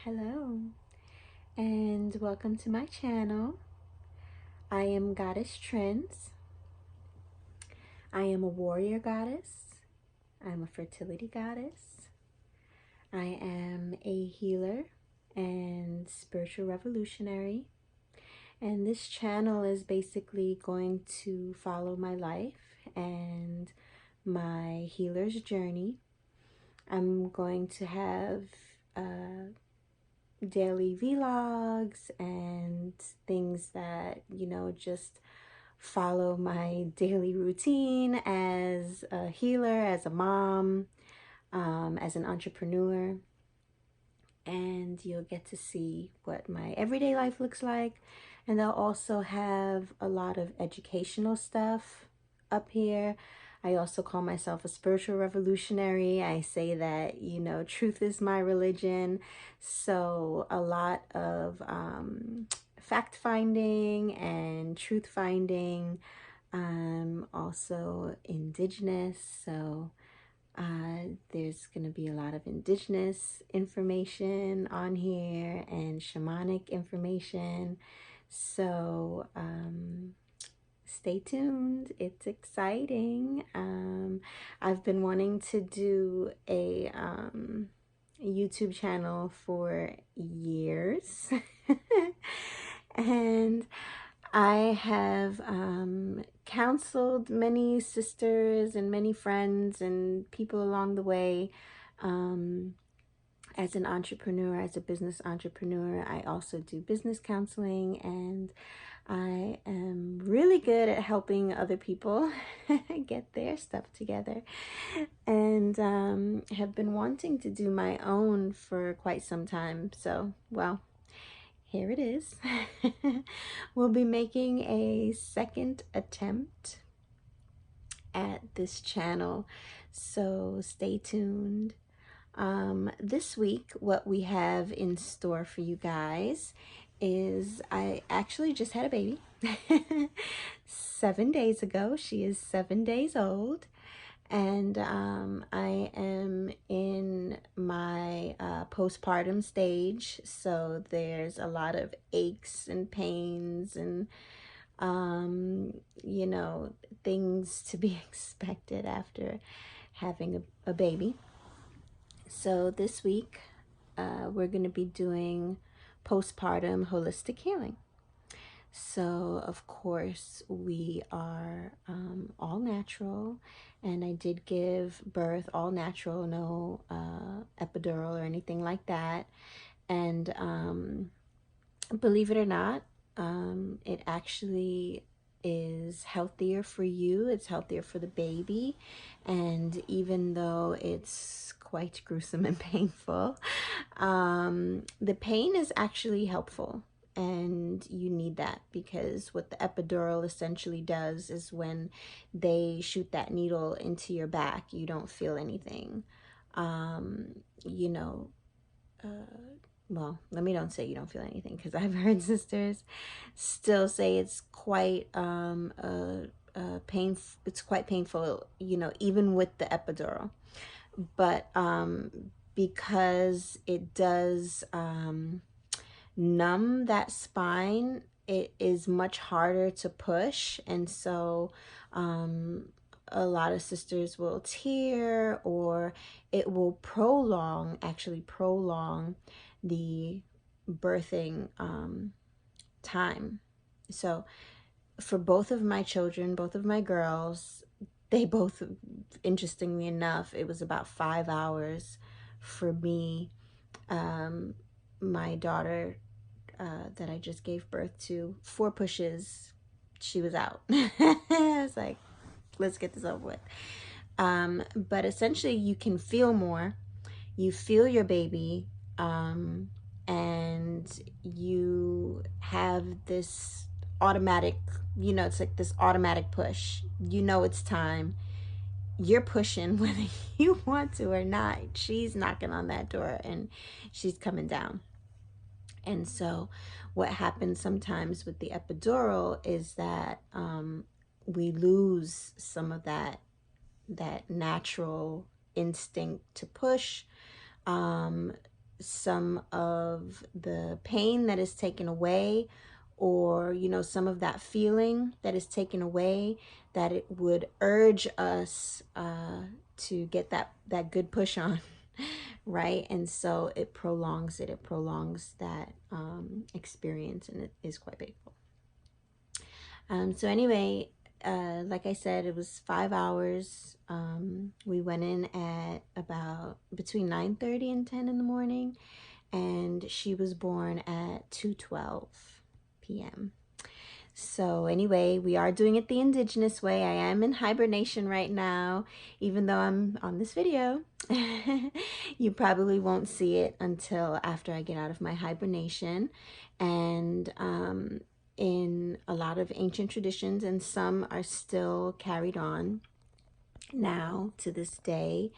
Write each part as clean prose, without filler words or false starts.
Hello, and welcome to my channel. I am Goddess Trends. I am a warrior goddess. I'm a fertility goddess. I am a healer and spiritual revolutionary. And this channel is basically going to follow my life and my healer's journey. I'm going to have daily vlogs and things that, just follow my daily routine as a healer, as a mom, as an entrepreneur. And you'll get to see what my everyday life looks like. And they'll also have a lot of educational stuff up here. I also call myself a spiritual revolutionary. I say that, truth is my religion. So a lot of fact finding and truth finding. I'm also Indigenous, so there's going to be a lot of Indigenous information on here and shamanic information. So stay tuned. It's exciting. I've been wanting to do a YouTube channel for years. And I have counseled many sisters and many friends and people along the way. As an entrepreneur, as a business entrepreneur, I also do business counseling, and I am really good at helping other people get their stuff together, and have been wanting to do my own for quite some time. So, well, here it is. We'll be making a second attempt at this channel, so stay tuned. This week, what we have in store for you guys is I actually just had a baby 7 days ago. She is 7 days old. And I am in my postpartum stage, so there's a lot of aches and pains and, things to be expected after having a baby. So this week, we're going to be doing postpartum holistic healing. So, of course, we are all natural, and I did give birth all natural, no epidural or anything like that. And believe it or not, it actually is healthier for you. It's healthier for the baby. And even though it's quite gruesome and painful, the pain is actually helpful. And you need that, because what the epidural essentially does is when they shoot that needle into your back, you don't feel anything. Well, let me don't say you don't feel anything, because I've heard sisters still say it's quite it's quite painful, even with the epidural. But because it does numb that spine, it is much harder to push, and so a lot of sisters will tear, or it will actually prolong the birthing time. So for both of my children, both of my girls, they both, interestingly enough, it was about 5 hours for me. My daughter that I just gave birth to, 4 pushes, she was out. I was like, let's get this over with. But essentially, you can feel more. You feel your baby, and you have this automatic, it's like this automatic push. It's time. You're pushing whether you want to or not. She's knocking on that door and she's coming down. And so what happens sometimes with the epidural is that we lose some of that natural instinct to push. some of the pain that is taken away, or some of that feeling that is taken away, that it would urge us to get that good push on. Right? And so it prolongs that experience, and it is quite painful. So anyway, like I said, it was 5 hours. We went in at about between 9:30 and 10 in the morning, and she was born at 2:12 p.m. So anyway, we are doing it the Indigenous way. I am in hibernation right now, even though I'm on this video. You probably won't see it until after I get out of my hibernation. And in a lot of ancient traditions, and some are still carried on now to this day,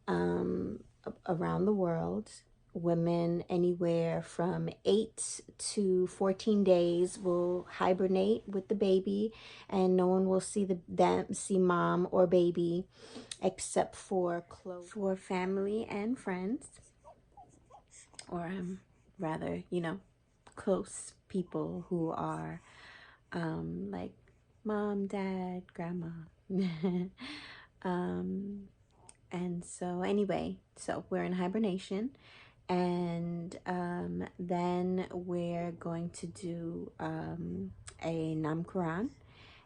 around the world, women anywhere from 8 to 14 days will hibernate with the baby, and no one will see mom or baby except for family and friends, or rather, close people who are like mom, dad, grandma. And so anyway, so we're in hibernation, and then we're going to do a Namkaran.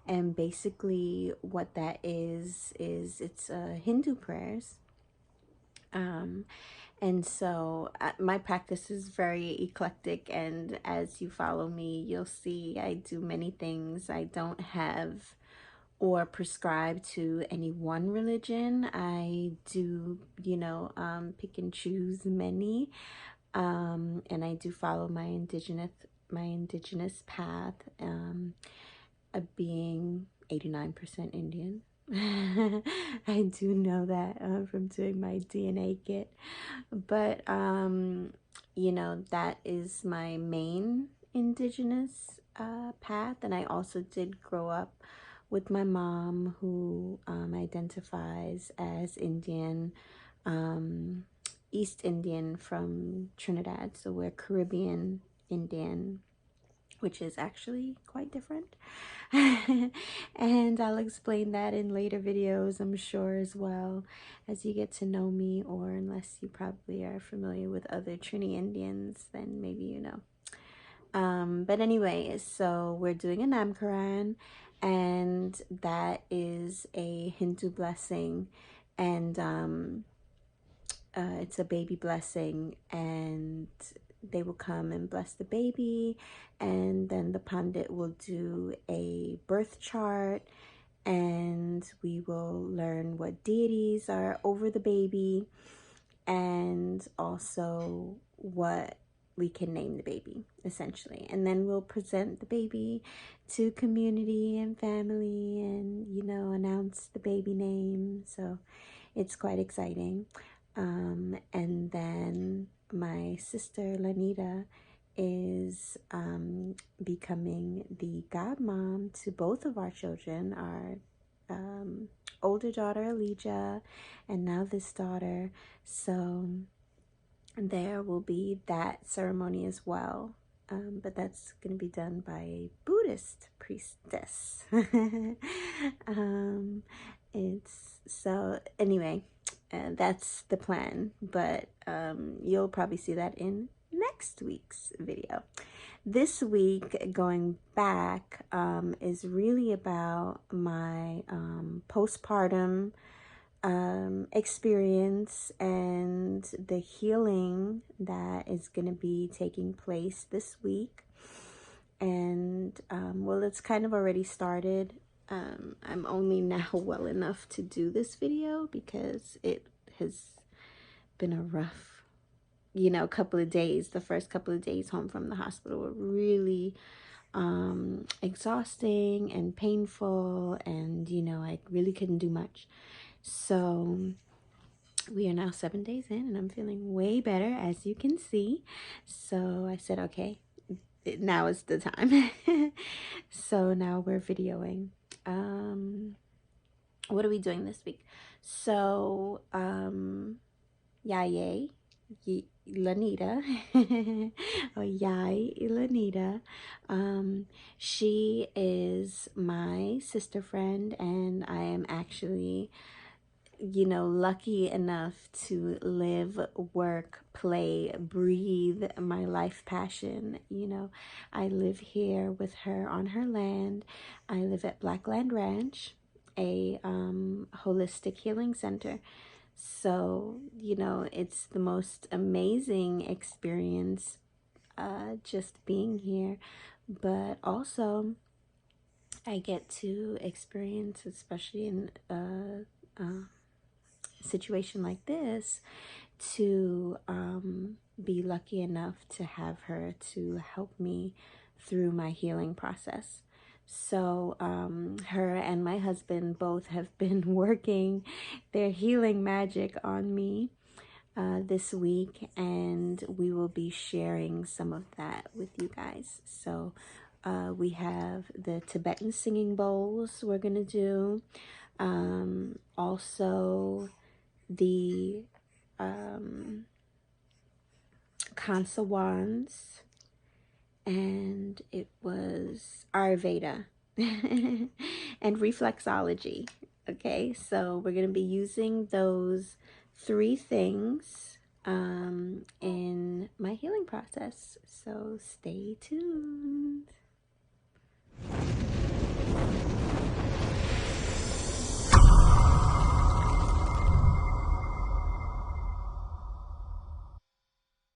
And basically what that is it's Hindu prayers. And so my practice is very eclectic, and as you follow me, you'll see I do many things. I don't have or prescribe to any one religion. I do, pick and choose many, and I do follow my indigenous path, of being 89% Indian. I do know that from doing my DNA kit, but that is my main indigenous path. And I also did grow up with my mom, who identifies as Indian, East Indian from Trinidad. So we're Caribbean Indian, which is actually quite different. And I'll explain that in later videos, I'm sure, as well, as you get to know me, or unless you probably are familiar with other Trini Indians, then maybe you know. But anyway, so we're doing a Namkaran, and that is a Hindu blessing, and it's a baby blessing, and they will come and bless the baby, and then the Pandit will do a birth chart, and we will learn what deities are over the baby, and also what we can name the baby, essentially. And then we'll present the baby to community and family, and announce the baby name. So it's quite exciting. And then my sister Lanita is becoming the godmom to both of our children, our older daughter Elijah, and now this daughter. So there will be that ceremony as well, but that's going to be done by a Buddhist priestess. It's so anyway, that's the plan, but you'll probably see that in next week's video. This week, going back, is really about my postpartum experience and the healing that is going to be taking place this week. And well, it's kind of already started. I'm only now well enough to do this video because it has been a rough, couple of days. The first couple of days home from the hospital were really exhausting and painful, and I really couldn't do much. So we are now 7 days in, and I'm feeling way better, as you can see. So I said, okay, now is the time. So now we're videoing. What are we doing this week? So Yaye Lanita, or Yai Lanita. She is my sister friend, and I am actually, lucky enough to live, work, play, breathe my life passion. I live here with her on her land. I live at Blackland Ranch, a holistic healing center. So, it's the most amazing experience, just being here. But also, I get to experience, especially in a situation like this, to be lucky enough to have her to help me through my healing process. So her and my husband both have been working their healing magic on me this week, and we will be sharing some of that with you guys. So we have the Tibetan singing bowls we're gonna do. Also the Kansa wands, and it was Ayurveda and reflexology. Okay, so we're going to be using those three things in my healing process. So stay tuned.